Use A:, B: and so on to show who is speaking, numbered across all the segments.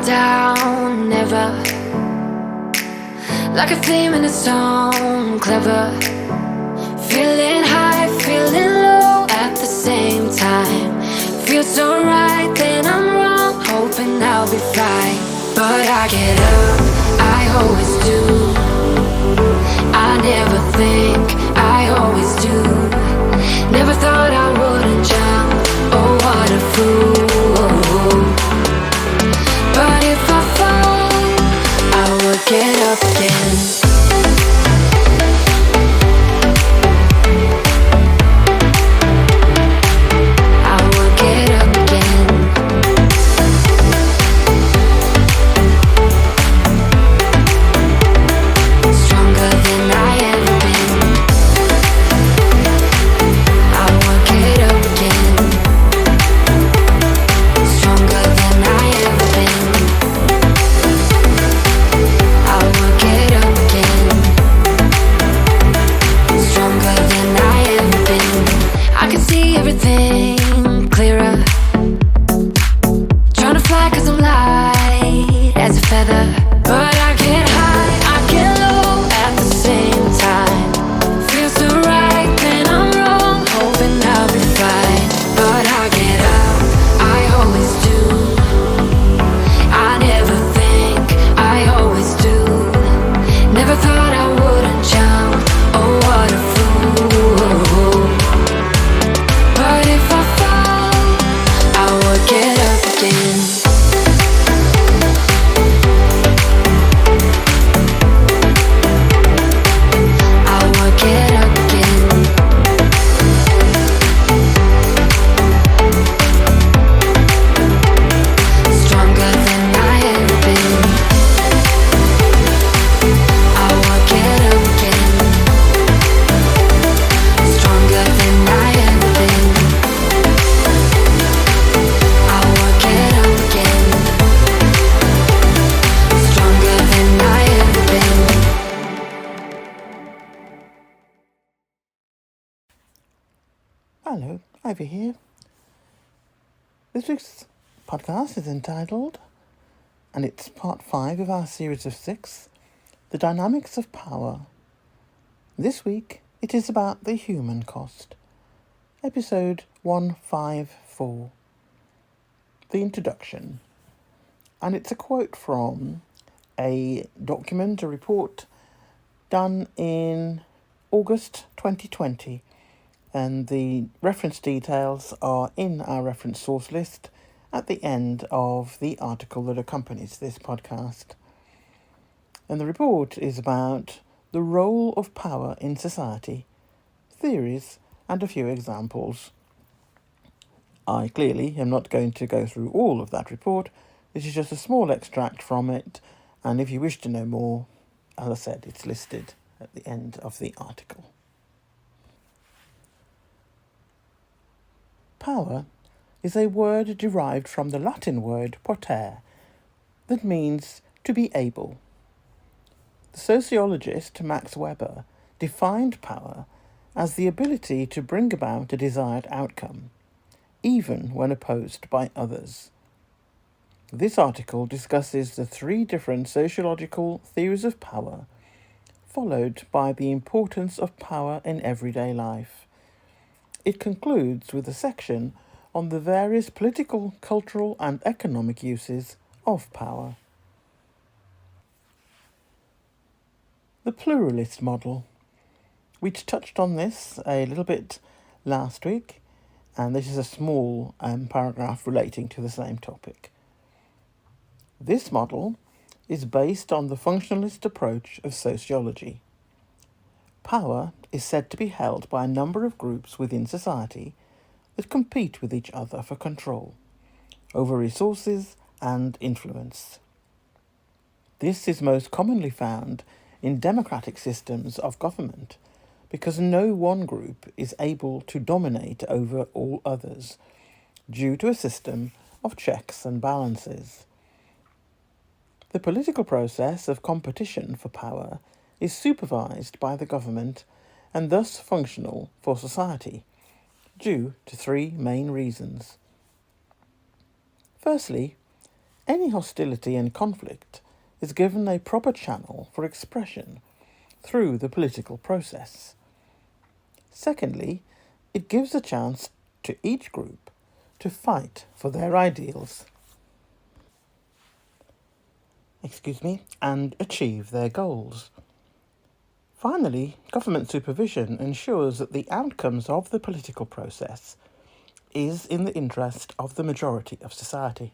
A: down, never. Like a theme in a song, clever. Feeling high, feeling low at the same time. Feels so right, then I'm wrong, hoping I'll be fine. But I get up, I always do. I never think, I always do. Never thought I wouldn't jump, oh what a fool. But if I fall, I would get up again.
B: Hello, Ivy here. This week's podcast is entitled, and it's part 5 of our series of 6, The Dynamics of Power. This week, it is about the human cost. Episode 154. The introduction. And it's a quote from a document, a report done in August 2020. And the reference details are in our reference source list at the end of the article that accompanies this podcast. And the report is about the role of power in society, theories, and a few examples. I clearly am not going to go through all of that report. This is just a small extract from it, and if you wish to know more, as I said, it's listed at the end of the article. Power is a word derived from the Latin word potere, that means to be able. The sociologist Max Weber defined power as the ability to bring about a desired outcome, even when opposed by others. This article discusses the 3 different sociological theories of power, followed by the importance of power in everyday life. It concludes with a section on the various political, cultural, and economic uses of power. The pluralist model. We touched on this a little bit last week, and this is a small paragraph relating to the same topic. This model is based on the functionalist approach of sociology. Power is said to be held by a number of groups within society that compete with each other for control over resources and influence. This is most commonly found in democratic systems of government because no one group is able to dominate over all others due to a system of checks and balances. The political process of competition for power is supervised by the government and thus functional for society, due to 3 main reasons. Firstly, Any hostility and conflict is given a proper channel for expression through the political process. Secondly, it gives a chance to each group to fight for their ideals and achieve their goals. Finally, government supervision ensures that the outcomes of the political process is in the interest of the majority of society.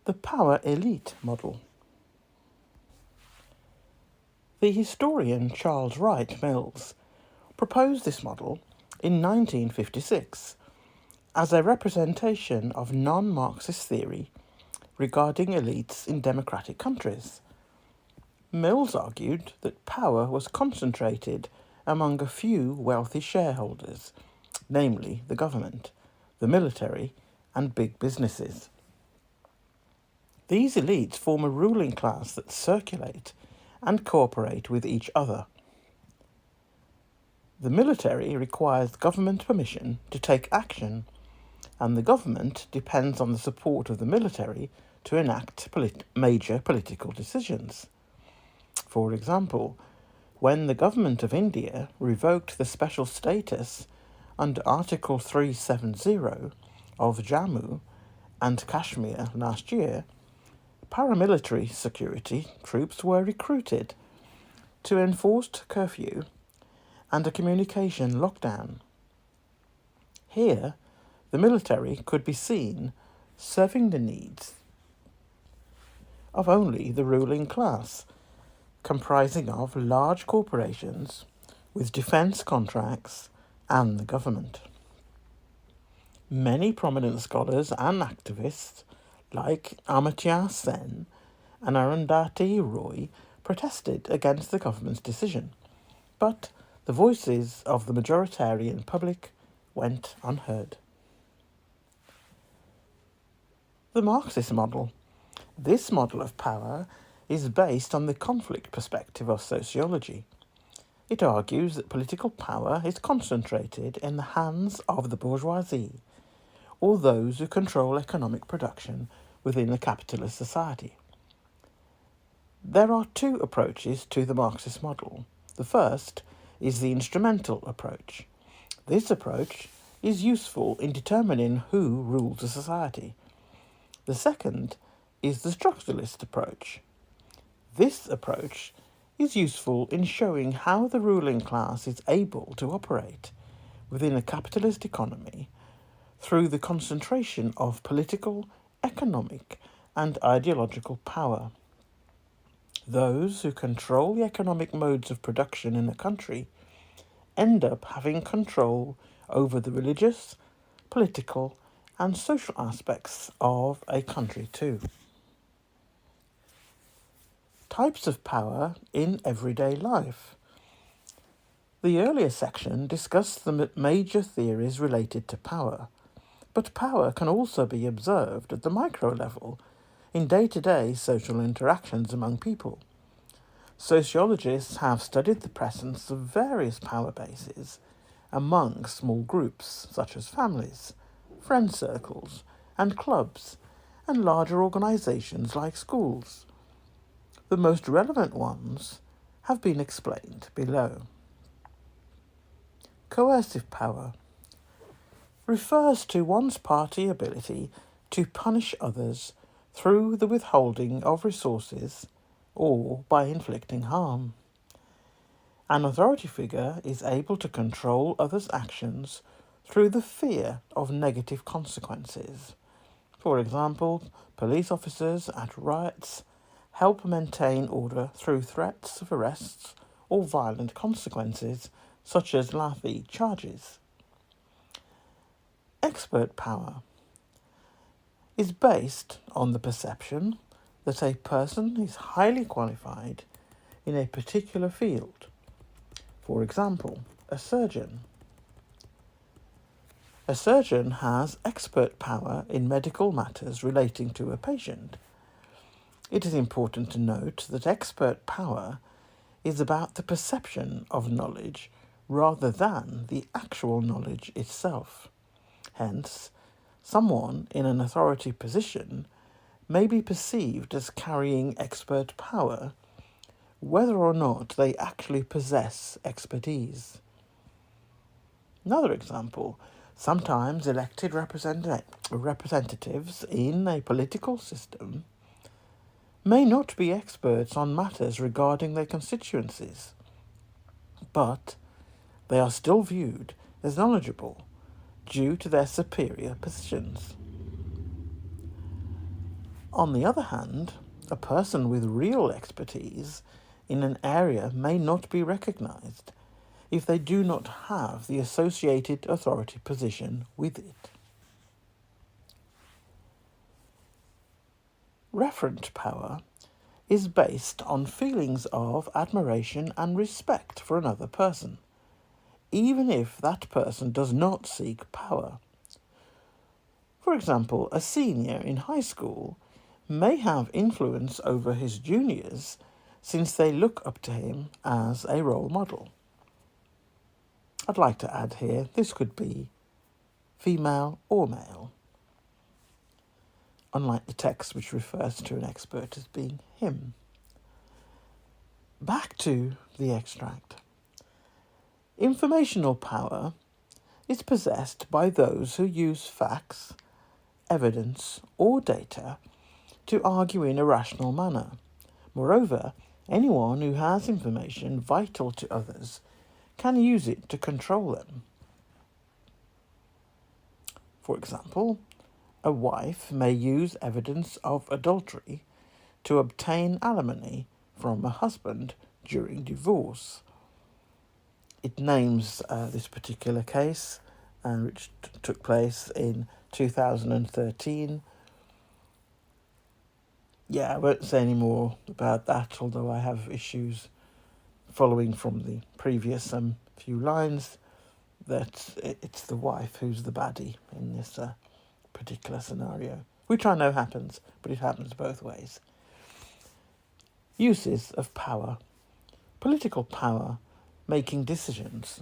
B: The power elite model. The historian Charles Wright Mills proposed this model in 1956 as a representation of non-Marxist theory regarding elites in democratic countries. Mills argued that power was concentrated among a few wealthy shareholders, namely the government, the military, and big businesses. These elites form a ruling class that circulate and cooperate with each other. The military requires government permission to take action, and the government depends on the support of the military to enact major political decisions. For example, when the government of India revoked the special status under Article 370 of Jammu and Kashmir last year, paramilitary security troops were recruited to enforce curfew and a communication lockdown. Here, the military could be seen serving the needs of only the ruling class, comprising of large corporations with defence contracts and the government. Many prominent scholars and activists like Amartya Sen and Arundhati Roy protested against the government's decision, but the voices of the majoritarian public went unheard. The Marxist model. This model of power is based on the conflict perspective of sociology. It argues that political power is concentrated in the hands of the bourgeoisie, or those who control economic production within a capitalist society. There are two approaches to the Marxist model. The first is the instrumental approach. This approach is useful in determining who rules a society. The second is the structuralist approach. This approach is useful in showing how the ruling class is able to operate within a capitalist economy through the concentration of political, economic, and ideological power. Those who control the economic modes of production in a country end up having control over the religious, political, and social aspects of a country too. Types of power in everyday life. The earlier section discussed the major theories related to power, but power can also be observed at the micro level in day-to-day social interactions among people. Sociologists have studied the presence of various power bases among small groups such as families, friend circles, and clubs, and larger organisations like schools. The most relevant ones have been explained below. Coercive power refers to one's party ability to punish others through the withholding of resources or by inflicting harm. An authority figure is able to control others' actions through the fear of negative consequences. For example, police officers at riots help maintain order through threats of arrests or violent consequences, such as lathi charges. Expert power is based on the perception that a person is highly qualified in a particular field. For example, a surgeon. A surgeon has expert power in medical matters relating to a patient. It is important to note that expert power is about the perception of knowledge rather than the actual knowledge itself. Hence, Someone in an authority position may be perceived as carrying expert power, whether or not they actually possess expertise. Another example, sometimes elected representatives in a political system may not be experts on matters regarding their constituencies, but they are still viewed as knowledgeable due to their superior positions. On the other hand, a person with real expertise in an area may not be recognised if they do not have the associated authority position with it. Referent power is based on feelings of admiration and respect for another person, even if that person does not seek power. For example, a senior in high school may have influence over his juniors since they look up to him as a role model. I'd like to add here, this could be female or male, unlike the text which refers to an expert as being him. Back to the extract. Informational power is possessed by those who use facts, evidence, or data to argue in a rational manner. Moreover, anyone who has information vital to others can use it to control them. For example, a wife may use evidence of adultery to obtain alimony from a husband during divorce. It names this particular case, which took place in 2013. Yeah, I won't say any more about that, although I have issues following from the previous few lines that it's the wife who's the baddie in this particular scenario, which I know happens, but it happens both ways. Uses of power. Political power, making decisions.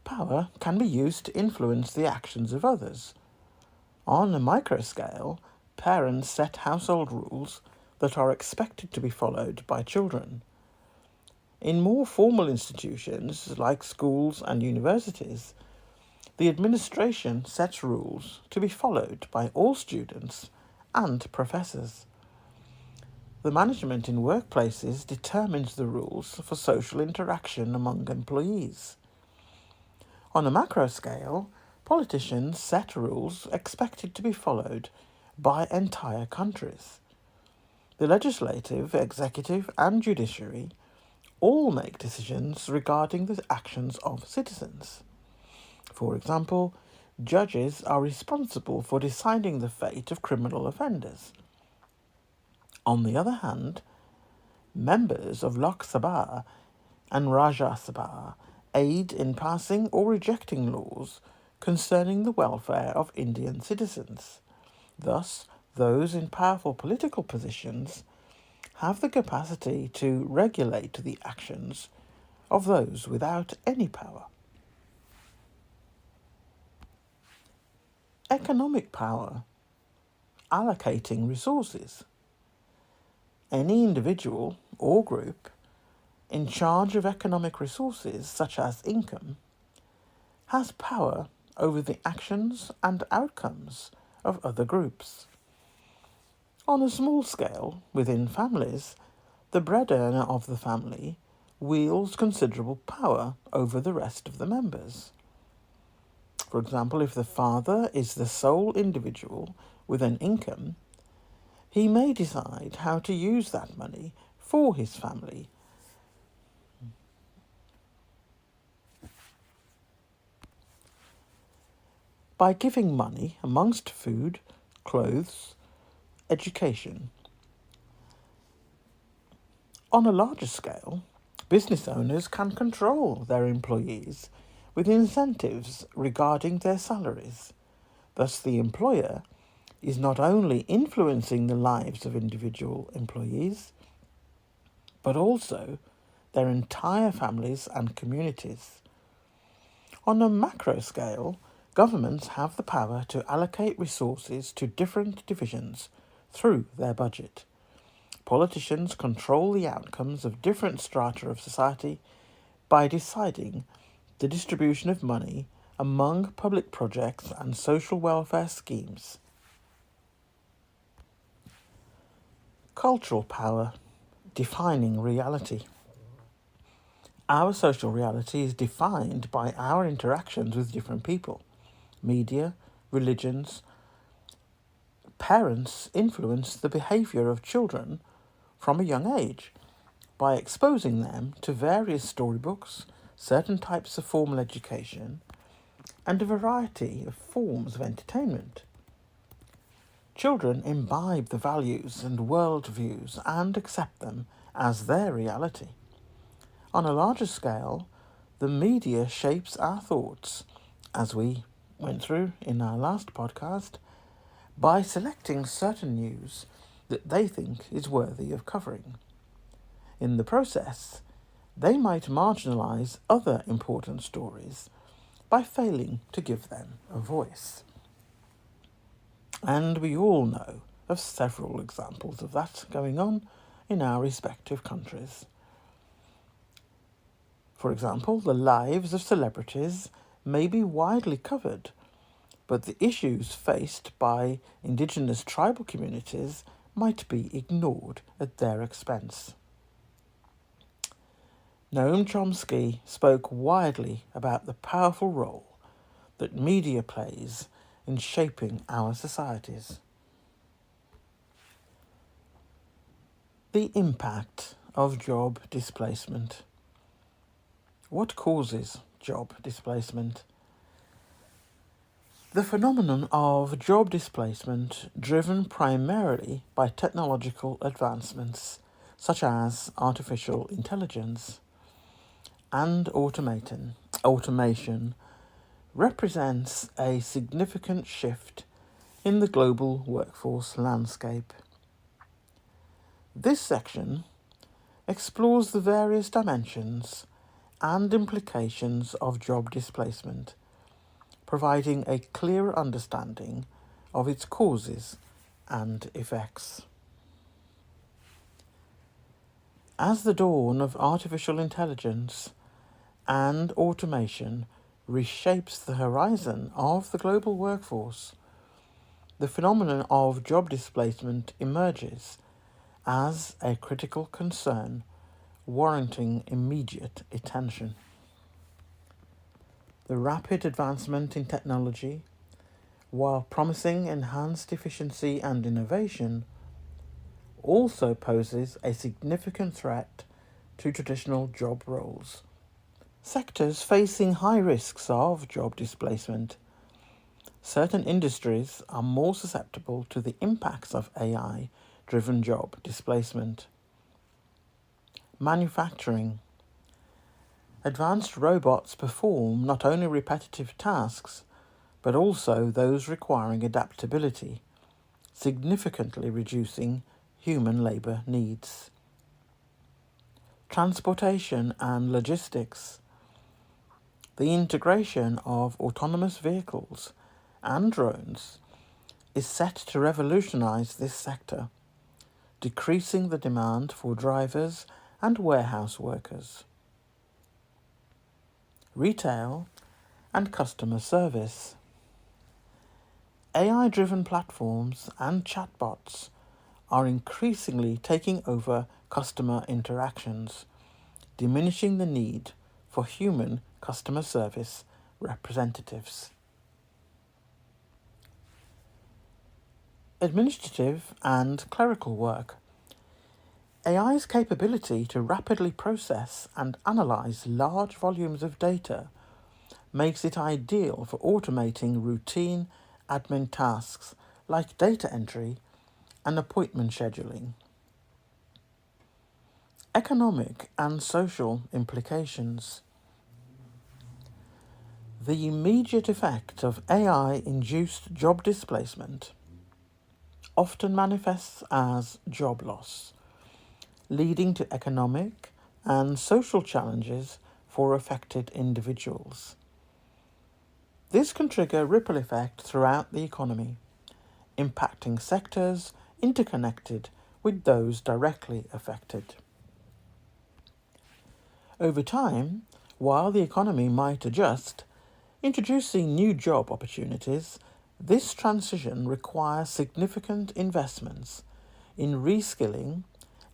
B: Power can be used to influence the actions of others. On a micro scale, parents set household rules that are expected to be followed by children. In more formal institutions, like schools and universities, the administration sets rules to be followed by all students and professors. The management in workplaces determines the rules for social interaction among employees. On a macro scale, politicians set rules expected to be followed by entire countries. The legislative, executive, and judiciary all make decisions regarding the actions of citizens. For example, judges are responsible for deciding the fate of criminal offenders. On the other hand, members of Lok Sabha and Rajya Sabha aid in passing or rejecting laws concerning the welfare of Indian citizens. Thus, those in powerful political positions have the capacity to regulate the actions of those without any power. Economic power, allocating resources. Any individual or group in charge of economic resources, such as income, has power over the actions and outcomes of other groups. On a small scale, within families, the bread earner of the family wields considerable power over the rest of the members. For example, if the father is the sole individual with an income, he may decide how to use that money for his family. By giving money amongst food, clothes, education. On a larger scale, business owners can control their employees with incentives regarding their salaries. Thus, the employer is not only influencing the lives of individual employees, but also their entire families and communities. On a macro scale, governments have the power to allocate resources to different divisions through their budget. Politicians control the outcomes of different strata of society by deciding the distribution of money among public projects and social welfare schemes. Cultural power, defining reality. Our social reality is defined by our interactions with different people. Media, religions, parents influence the behaviour of children from a young age by exposing them to various storybooks, certain types of formal education, and a variety of forms of entertainment. Children imbibe the values and worldviews and accept them as their reality. On a larger scale, the media shapes our thoughts, as we went through in our last podcast, by selecting certain news that they think is worthy of covering. In the process, they might marginalise other important stories by failing to give them a voice. And we all know of several examples of that going on in our respective countries. For example, the lives of celebrities may be widely covered, but the issues faced by indigenous tribal communities might be ignored at their expense. Noam Chomsky spoke widely about the powerful role that media plays in shaping our societies. The impact of job displacement. What causes job displacement? The phenomenon of job displacement, driven primarily by technological advancements such as artificial intelligence and automation, represents a significant shift in the global workforce landscape. This section explores the various dimensions and implications of job displacement, providing a clearer understanding of its causes and effects. As the dawn of artificial intelligence and automation reshapes the horizon of the global workforce, the phenomenon of job displacement emerges as a critical concern warranting immediate attention. The rapid advancement in technology, while promising enhanced efficiency and innovation, also poses a significant threat to traditional job roles. Sectors facing high risks of job displacement. Certain industries are more susceptible to the impacts of AI-driven job displacement. Manufacturing. Advanced robots perform not only repetitive tasks, but also those requiring adaptability, significantly reducing human labour needs. Transportation and logistics. The integration of autonomous vehicles and drones is set to revolutionise this sector, decreasing the demand for drivers and warehouse workers. Retail and customer service. AI-driven platforms and chatbots are increasingly taking over customer interactions, diminishing the need for human customer service representatives. Administrative and clerical work. AI's capability to rapidly process and analyse large volumes of data makes it ideal for automating routine admin tasks like data entry and appointment scheduling. Economic and social implications. The immediate effect of AI-induced job displacement often manifests as job loss, leading to economic and social challenges for affected individuals. This can trigger a ripple effect throughout the economy, impacting sectors interconnected with those directly affected. Over time, while the economy might adjust, introducing new job opportunities, this transition requires significant investments in reskilling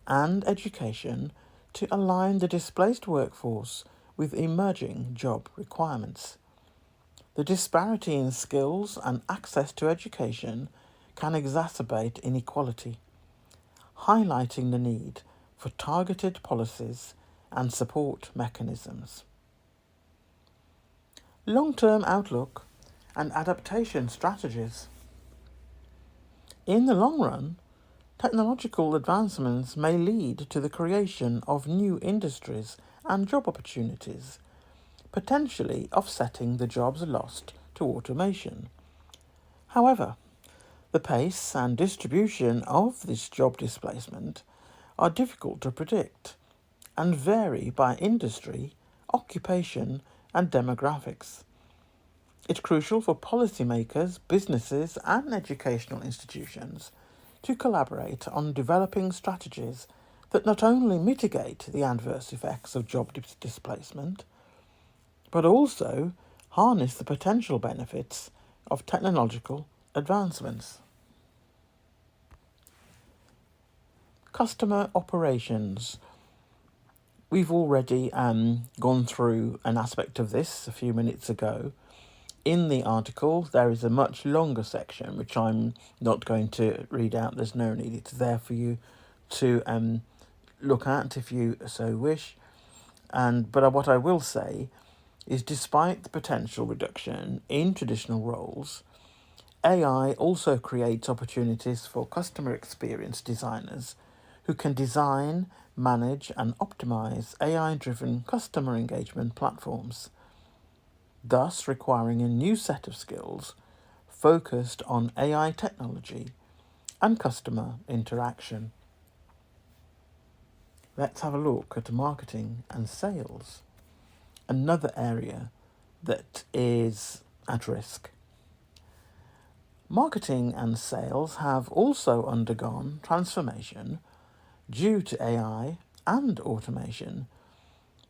B: and education to align the displaced workforce with emerging job requirements. The disparity in skills and access to education can exacerbate inequality, highlighting the need for targeted policies and support mechanisms. Long-term outlook and adaptation strategies. In the long run, technological advancements may lead to the creation of new industries and job opportunities, potentially offsetting the jobs lost to automation. However, the pace and distribution of this job displacement are difficult to predict and vary by industry, occupation, and demographics. It's crucial for policymakers, businesses, and educational institutions to collaborate on developing strategies that not only mitigate the adverse effects of job displacement, but also harness the potential benefits of technological advancements. Customer operations. We've already gone through an aspect of this a few minutes ago. In the article, there is a much longer section, which I'm not going to read out. There's no need. It's there for you to look at if you so wish. But what I will say is, despite the potential reduction in traditional roles, AI also creates opportunities for customer experience designers who can design, manage, and optimize AI-driven customer engagement platforms, thus requiring a new set of skills focused on AI technology and customer interaction. Let's have a look at marketing and sales, another area that is at risk. Marketing and sales have also undergone transformation due to AI and automation.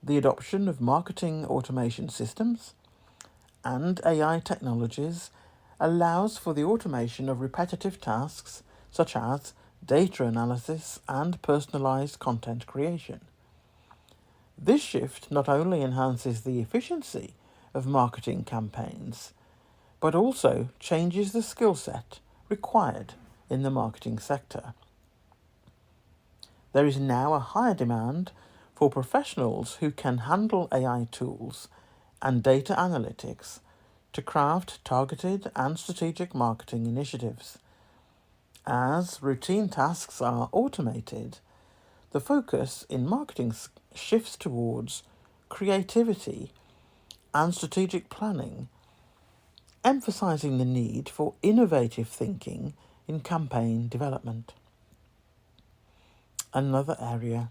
B: The adoption of marketing automation systems and AI technologies allows for the automation of repetitive tasks such as data analysis and personalized content creation. This shift not only enhances the efficiency of marketing campaigns, but also changes the skill set required in the marketing sector. There is now a higher demand for professionals who can handle AI tools and data analytics to craft targeted and strategic marketing initiatives. As routine tasks are automated, the focus in marketing shifts towards creativity and strategic planning, emphasizing the need for innovative thinking in campaign development. Another area,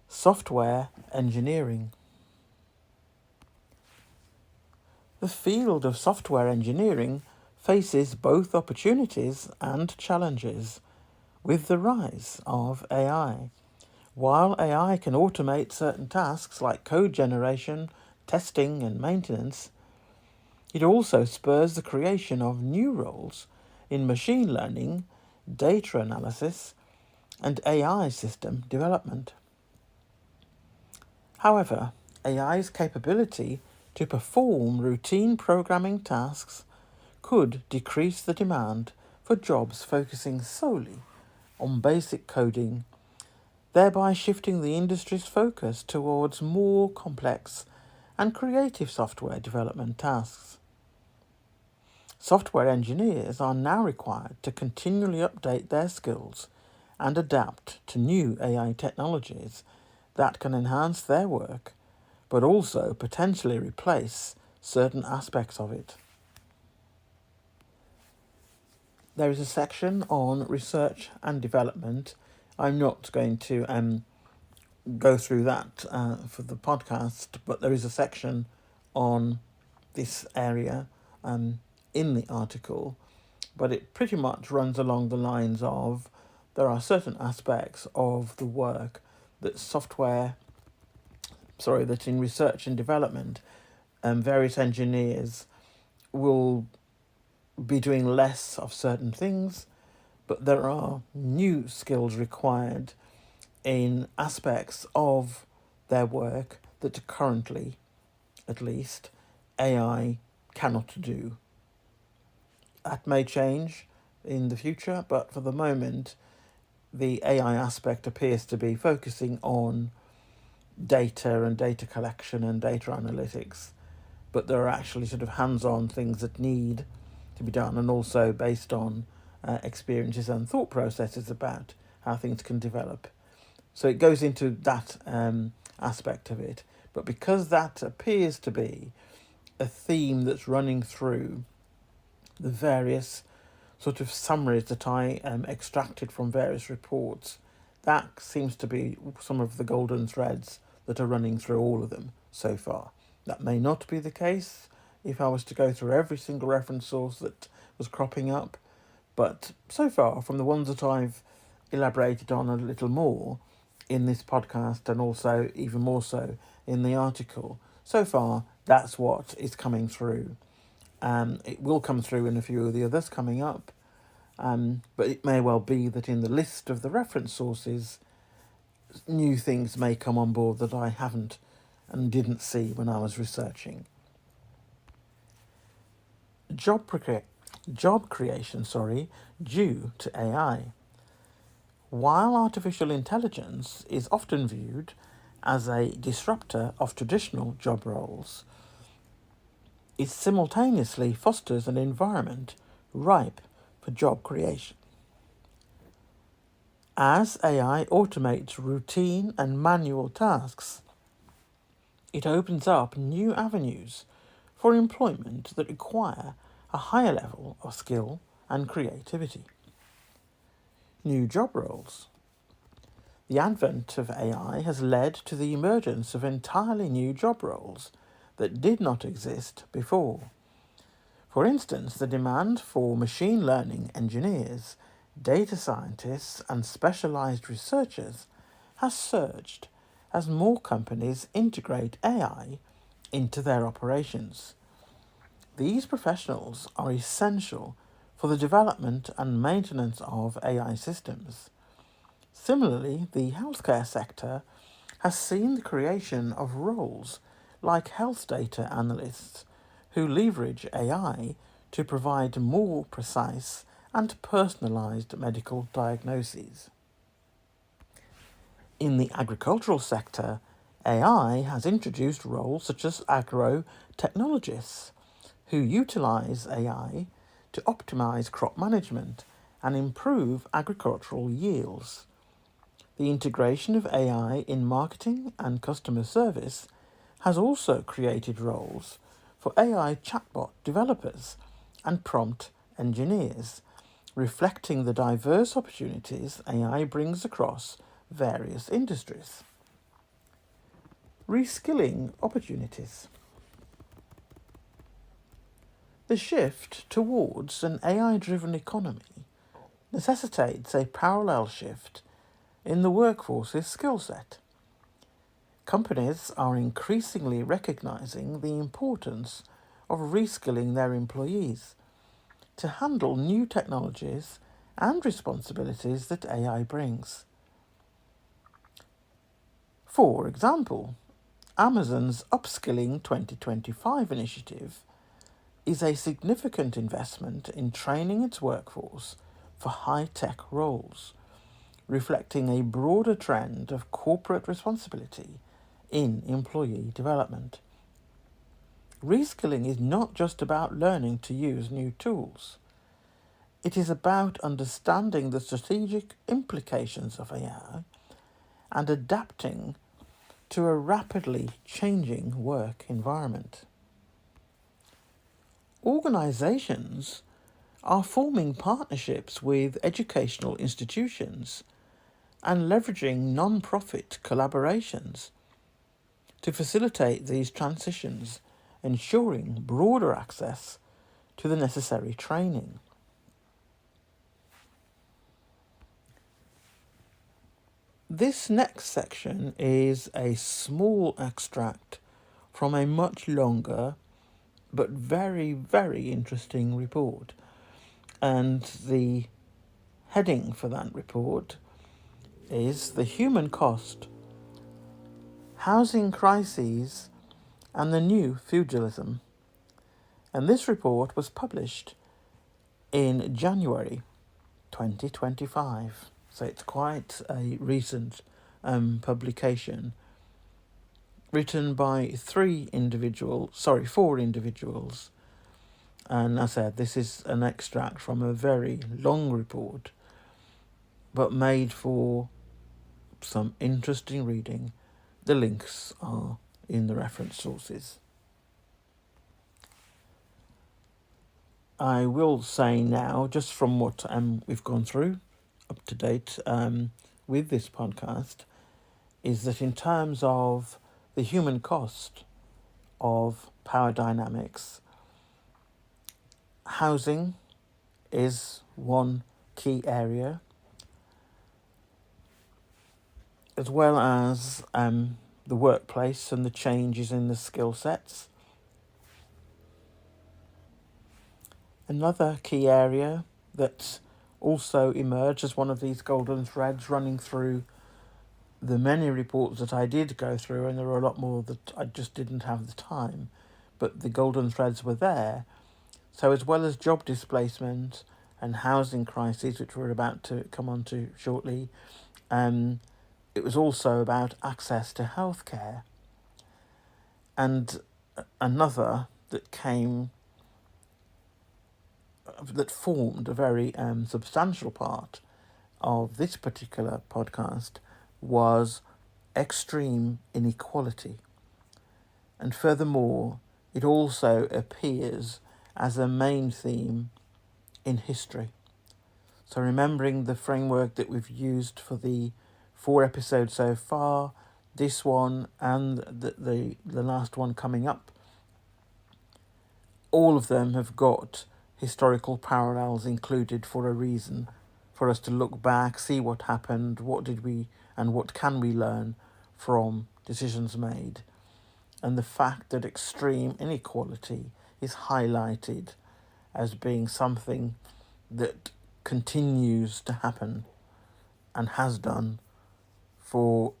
B: software engineering. The field of software engineering faces both opportunities and challenges with the rise of AI. While AI can automate certain tasks like code generation, testing, and maintenance, it also spurs the creation of new roles in machine learning, data analysis, and AI system development. However, AI's capability to perform routine programming tasks could decrease the demand for jobs focusing solely on basic coding, thereby shifting the industry's focus towards more complex and creative software development tasks. Software engineers are now required to continually update their skills and adapt to new AI technologies that can enhance their work, but also potentially replace certain aspects of it. There is a section on research and development. I'm not going to go through that for the podcast, but there is a section on this area in the article, but it pretty much runs along the lines of there are certain aspects of the work that that in research and development, various engineers will be doing less of certain things, but there are new skills required in aspects of their work that currently, at least, AI cannot do. That may change in the future, but for the moment, the AI aspect appears to be focusing on data and data collection and data analytics, but there are actually sort of hands-on things that need to be done, and also based on experiences and thought processes about how things can develop. So it goes into that aspect of it, but because that appears to be a theme that's running through the various sort of summaries that I extracted from various reports, that seems to be some of the golden threads that are running through all of them so far. That may not be the case if I was to go through every single reference source that was cropping up, but so far, from the ones that I've elaborated on a little more in this podcast, and also even more so in the article, so far that's what is coming through. It will come through in a few of the others coming up, but it may well be that in the list of the reference sources, new things may come on board that I haven't and didn't see when I was researching. Job creation, due to AI. While artificial intelligence is often viewed as a disruptor of traditional job roles, it simultaneously fosters an environment ripe for job creation. As AI automates routine and manual tasks, it opens up new avenues for employment that require a higher level of skill and creativity. New job roles. The advent of AI has led to the emergence of entirely new job roles that did not exist before. For instance, the demand for machine learning engineers, data scientists, and specialized researchers has surged as more companies integrate AI into their operations. These professionals are essential for the development and maintenance of AI systems. Similarly, the healthcare sector has seen the creation of roles like health data analysts who leverage AI to provide more precise and personalized medical diagnoses. In the agricultural sector, AI has introduced roles such as agro-technologists who utilize AI to optimize crop management and improve agricultural yields. The integration of AI in marketing and customer service has also created roles for AI chatbot developers and prompt engineers, reflecting the diverse opportunities AI brings across various industries. Reskilling opportunities. The shift towards an AI-driven economy necessitates a parallel shift in the workforce's skill set. Companies are increasingly recognizing the importance of reskilling their employees to handle new technologies and responsibilities that AI brings. For example, Amazon's Upskilling 2025 initiative is a significant investment in training its workforce for high-tech roles, reflecting a broader trend of corporate responsibility in employee development. Reskilling is not just about learning to use new tools. It is about understanding the strategic implications of AI and adapting to a rapidly changing work environment. Organizations are forming partnerships with educational institutions and leveraging non-profit collaborations to facilitate these transitions, ensuring broader access to the necessary training. This next section is a small extract from a much longer but very, very interesting report. And the heading for that report is The Human Cost, Housing Crises and the New Feudalism. And this report was published in January 2025. So it's quite a recent publication, written by four individuals. And as I said, this is an extract from a very long report, but made for some interesting reading. The links are in the reference sources. I will say now, just from what we've gone through up to date with this podcast, is that in terms of the human cost of power dynamics, housing is one key area, as well as the workplace and the changes in the skill sets. Another key area that also emerged as one of these golden threads running through the many reports that I did go through, and there were a lot more that I just didn't have the time, but the golden threads were there. So as well as job displacement and housing crises, which we're about to come on to shortly, it was also about access to healthcare. And another that formed a very substantial part of this particular podcast was extreme inequality. And furthermore, it also appears as a main theme in history. So remembering the framework that we've used for the 4 episodes so far, this one and the last one coming up, all of them have got historical parallels included for a reason, for us to look back, see what happened, what did we and what can we learn from decisions made. And the fact that extreme inequality is highlighted as being something that continues to happen and has done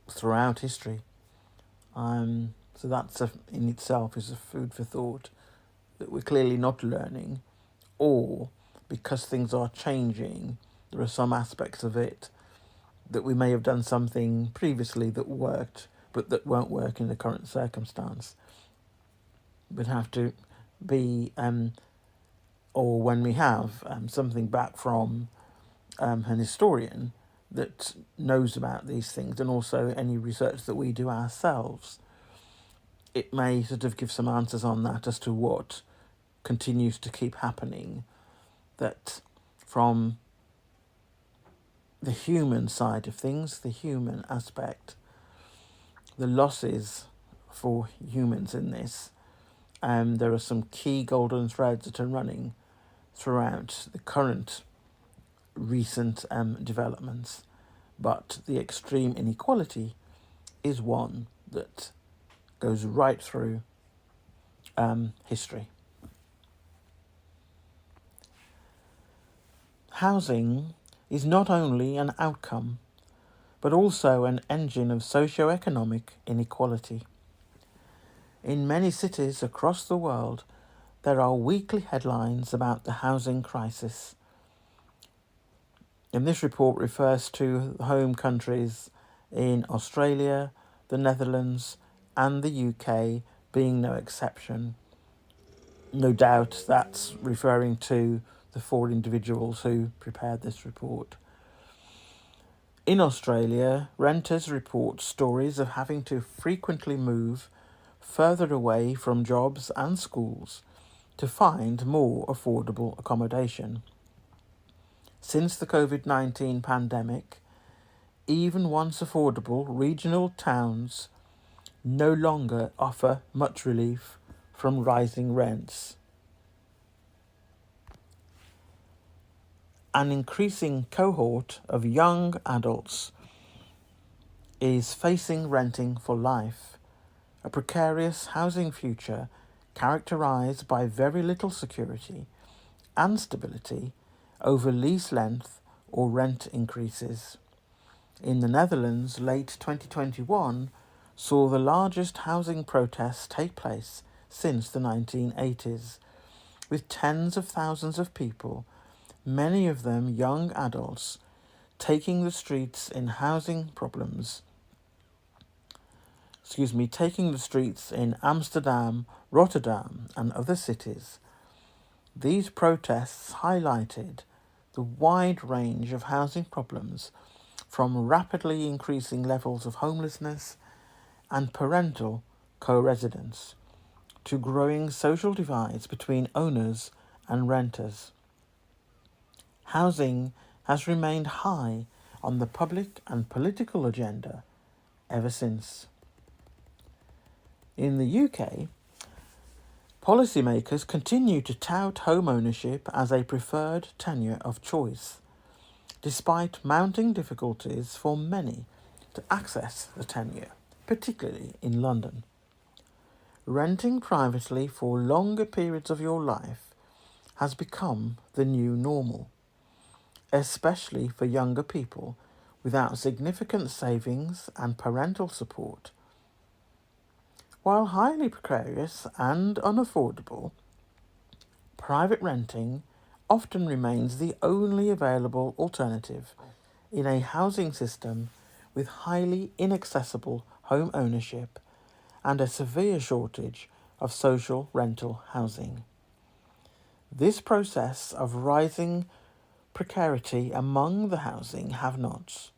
B: throughout history. So that's in itself is a food for thought, that we're clearly not learning, or because things are changing, there are some aspects of it that we may have done something previously that worked, but that won't work in the current circumstance. We'd have to be, or when we have something back from an historian that knows about these things, and also any research that we do ourselves, it may sort of give some answers on that as to what continues to keep happening, that from the human side of things, the human aspect, the losses for humans in this, there are some key golden threads that are running throughout the current recent developments, but the extreme inequality is one that goes right through history. Housing is not only an outcome, but also an engine of socio-economic inequality. In many cities across the world, there are weekly headlines about the housing crisis. And this report refers to home countries in Australia, the Netherlands, and the UK being no exception. No doubt that's referring to the 4 individuals who prepared this report. In Australia, renters report stories of having to frequently move further away from jobs and schools to find more affordable accommodation. Since the COVID-19 pandemic, even once affordable regional towns no longer offer much relief from rising rents. an increasing cohort of young adults is facing renting for life, a precarious housing future characterised by very little security and stability over lease length or rent increases. In the Netherlands, late 2021 saw the largest housing protests take place since the 1980s, with tens of thousands of people, many of them young adults, taking the streets in Amsterdam, Rotterdam, and other cities. These protests highlighted the wide range of housing problems, from rapidly increasing levels of homelessness and parental co-residence to growing social divides between owners and renters. Housing has remained high on the public and political agenda ever since. In the UK, policymakers continue to tout home ownership as a preferred tenure of choice, despite mounting difficulties for many to access the tenure, particularly in London. Renting privately for longer periods of your life has become the new normal, especially for younger people without significant savings and parental support. While highly precarious and unaffordable, private renting often remains the only available alternative in a housing system with highly inaccessible home ownership and a severe shortage of social rental housing. This process of rising precarity among the housing have-nots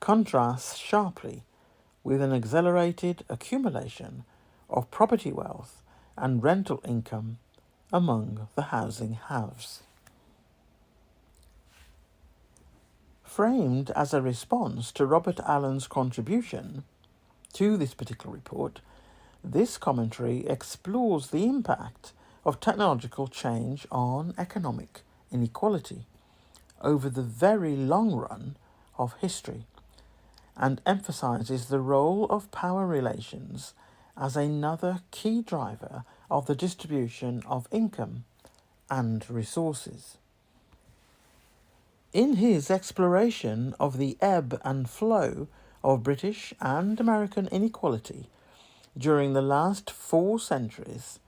B: contrasts sharply with an accelerated accumulation of property wealth and rental income among the housing haves. Framed as a response to Robert Allen's contribution to this particular report, this commentary explores the impact of technological change on economic inequality over the very long run of history, and emphasises the role of power relations as another key driver of the distribution of income and resources. In his exploration of the ebb and flow of British and American inequality during the last 4 centuries,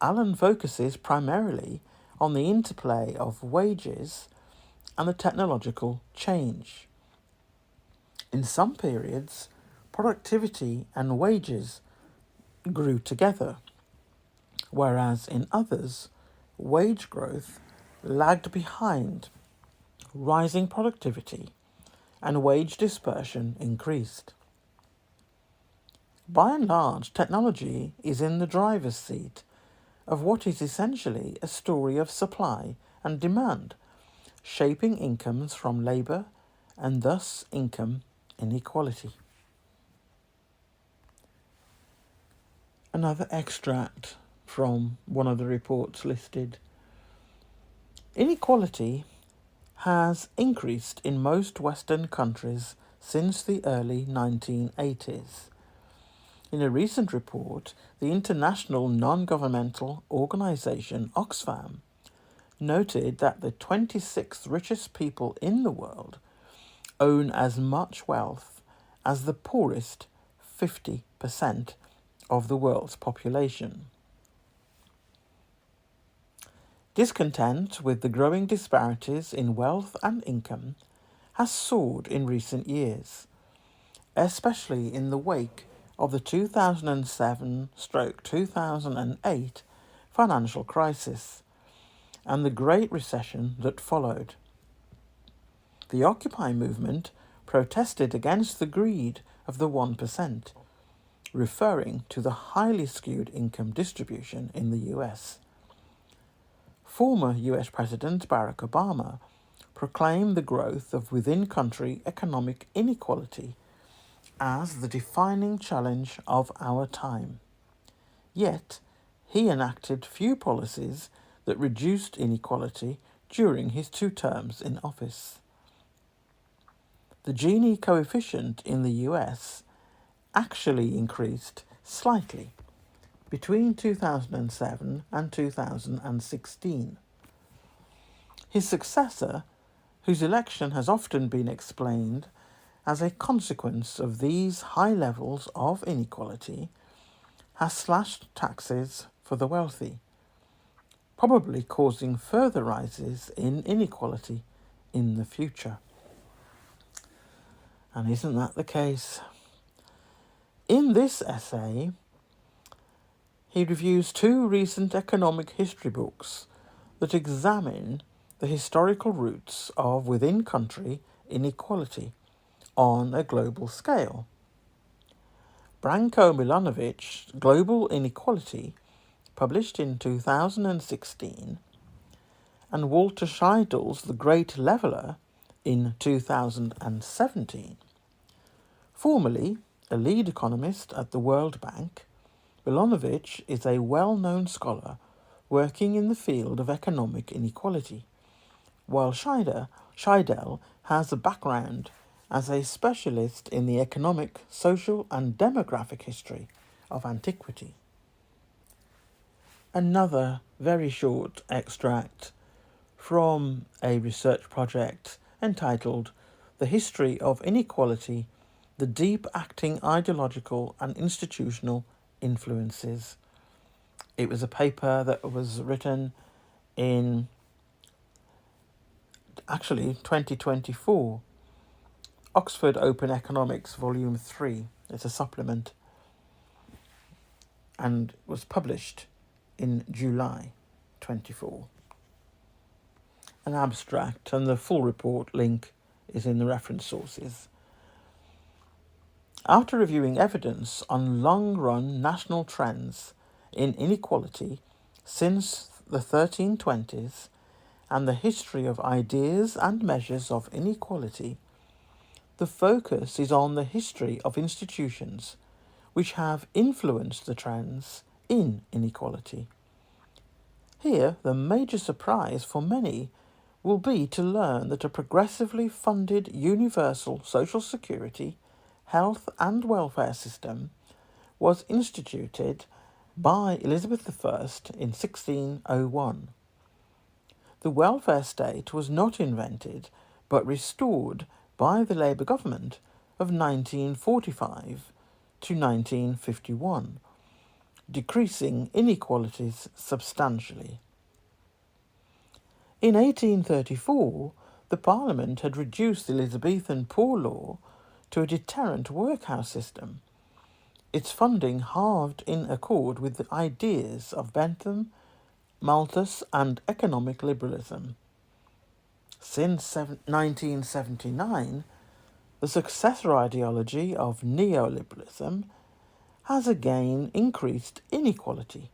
B: Allen focuses primarily on the interplay of wages and the technological change. In some periods, productivity and wages grew together, whereas in others, wage growth lagged behind rising productivity and wage dispersion increased. By and large, technology is in the driver's seat of what is essentially a story of supply and demand, shaping incomes from labour and thus income inequality. Another extract from one of the reports listed. Inequality has increased in most Western countries since the early 1980s. In a recent report, the international non-governmental organisation Oxfam noted that the 26th richest people in the world own as much wealth as the poorest 50% of the world's population. Discontent with the growing disparities in wealth and income has soared in recent years, especially in the wake of the 2007-2008 financial crisis and the Great Recession that followed. The Occupy movement protested against the greed of the 1%, referring to the highly skewed income distribution in the US. Former US President Barack Obama proclaimed the growth of within-country economic inequality as the defining challenge of our time. Yet, he enacted few policies that reduced inequality during his 2 terms in office. The Gini coefficient in the US actually increased slightly between 2007 and 2016. His successor, whose election has often been explained as a consequence of these high levels of inequality, has slashed taxes for the wealthy, probably causing further rises in inequality in the future. And isn't that the case? In this essay, he reviews 2 recent economic history books that examine the historical roots of within-country inequality on a global scale. Branko Milanovic's Global Inequality, published in 2016, and Walter Scheidel's The Great Leveller in 2017. Formerly a lead economist at the World Bank, Milanovic is a well-known scholar working in the field of economic inequality, while Scheidel has a background as a specialist in the economic, social and demographic history of antiquity. Another very short extract from a research project entitled The History of Inequality, the Deep Acting Ideological and Institutional Influences. It was a paper that was written in 2024. Oxford Open Economics Volume 3. It's a supplement and was published in July 24. An abstract and the full report link is in the reference sources. After reviewing evidence on long-run national trends in inequality since the 1320s and the history of ideas and measures of inequality, the focus is on the history of institutions which have influenced the trends in inequality. Here, the major surprise for many will be to learn that a progressively funded universal social security, health and welfare system was instituted by Elizabeth I in 1601. The welfare state was not invented but restored by the Labour government of 1945 to 1951, decreasing inequalities substantially. In 1834, the Parliament had reduced the Elizabethan Poor Law to a deterrent workhouse system, its funding halved in accord with the ideas of Bentham, Malthus and economic liberalism. Since 1979, the successor ideology of neoliberalism has again increased inequality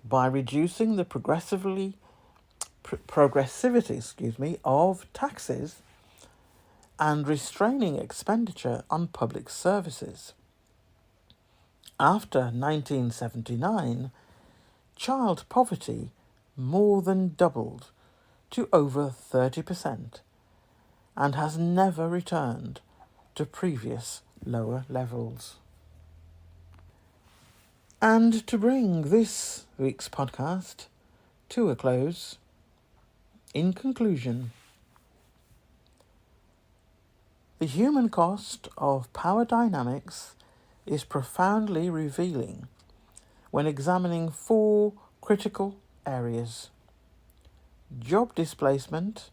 B: by reducing the progressivity of taxes and restraining expenditure on public services. After 1979, child poverty more than doubled to over 30% and has never returned to previous lower levels. And to bring this week's podcast to a close, in conclusion, the human cost of power dynamics is profoundly revealing when examining 4 critical areas: job displacement,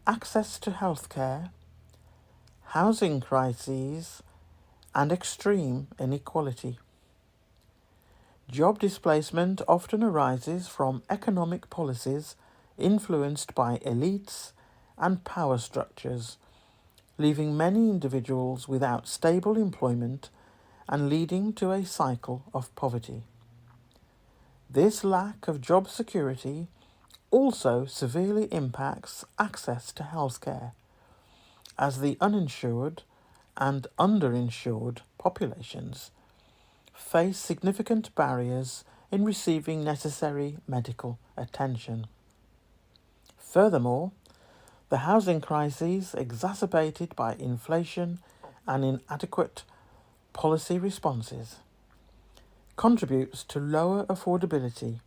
B: access to healthcare, housing crises, and extreme inequality. Job displacement often arises from economic policies influenced by elites and power structures, leaving many individuals without stable employment and leading to a cycle of poverty. This lack of job security also severely impacts access to healthcare, as the uninsured and underinsured populations face significant barriers in receiving necessary medical attention. Furthermore, the housing crises exacerbated by inflation and inadequate policy responses contributes to lower affordability,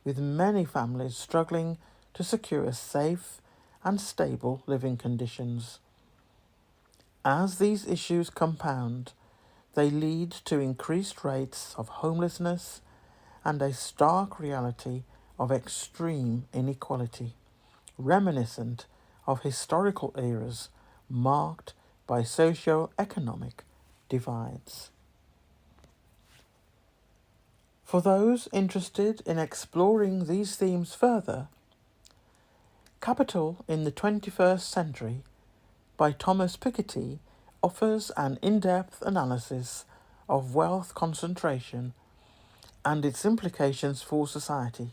B: with many families struggling to secure safe and stable living conditions. As these issues compound, they lead to increased rates of homelessness and a stark reality of extreme inequality, reminiscent of historical eras marked by socio-economic divides. For those interested in exploring these themes further, Capital in the 21st Century by Thomas Piketty offers an in-depth analysis of wealth concentration and its implications for society,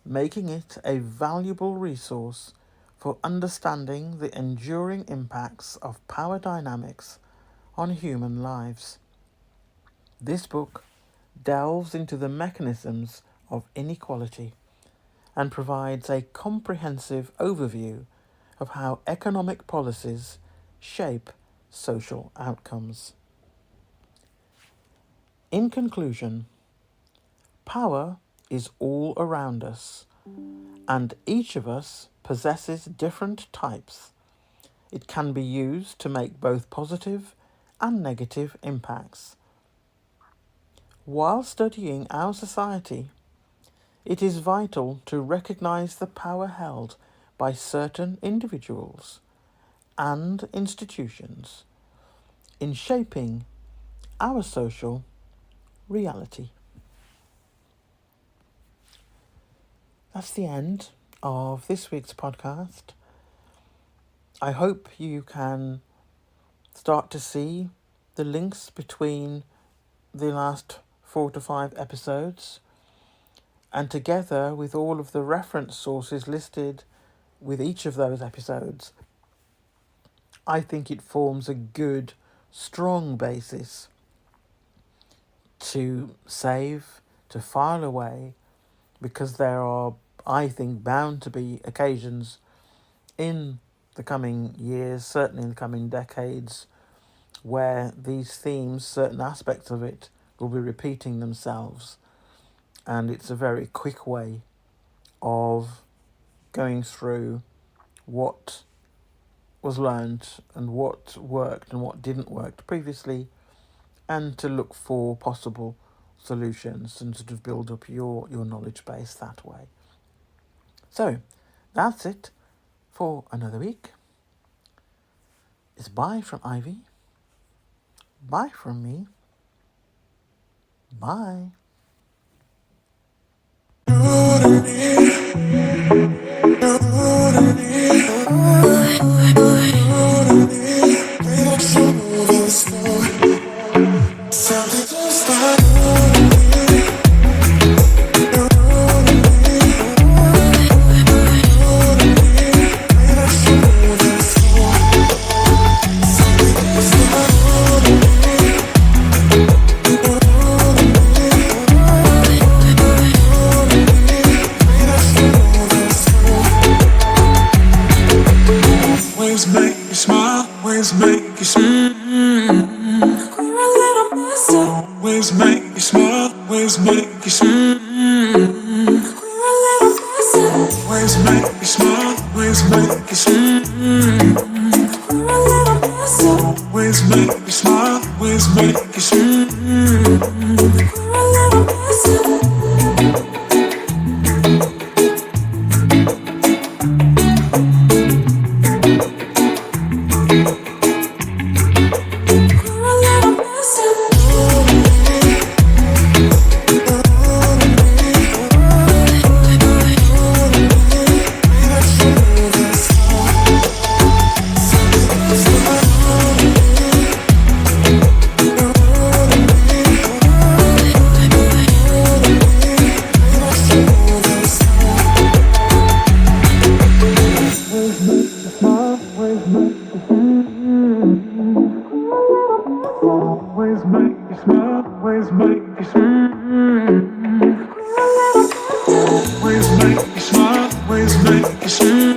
B: making it a valuable resource for understanding the enduring impacts of power dynamics on human lives. This book delves into the mechanisms of inequality and provides a comprehensive overview of how economic policies shape social outcomes. In conclusion, power is all around us, and each of us possesses different types. It can be used to make both positive and negative impacts. While studying our society, it is vital to recognize the power held by certain individuals and institutions in shaping our social reality. That's the end of this week's podcast. I hope you can start to see the links between the last 4 to 5 episodes, and together with all of the reference sources listed with each of those episodes, I think it forms a good, strong basis to save, to file away, because there are, I think, bound to be occasions in the coming years, certainly in the coming decades, where these themes, certain aspects of it, will be repeating themselves. And it's a very quick way of going through what was learned and what worked and what didn't work previously, and to look for possible solutions and sort of build up your knowledge base that way. So, that's it for another week. It's bye from Ivy. Bye from me. Bye.
A: Make you smile, always make you smile. We're a little messy. Always make you smile, always make you smile. We're a little messy. Always make you smile, always make you smile. We're a little messy. Always make you smile, always make you smile. We're a little messy. Always make you smile, always make you smile. Always make you smile, always make you smile.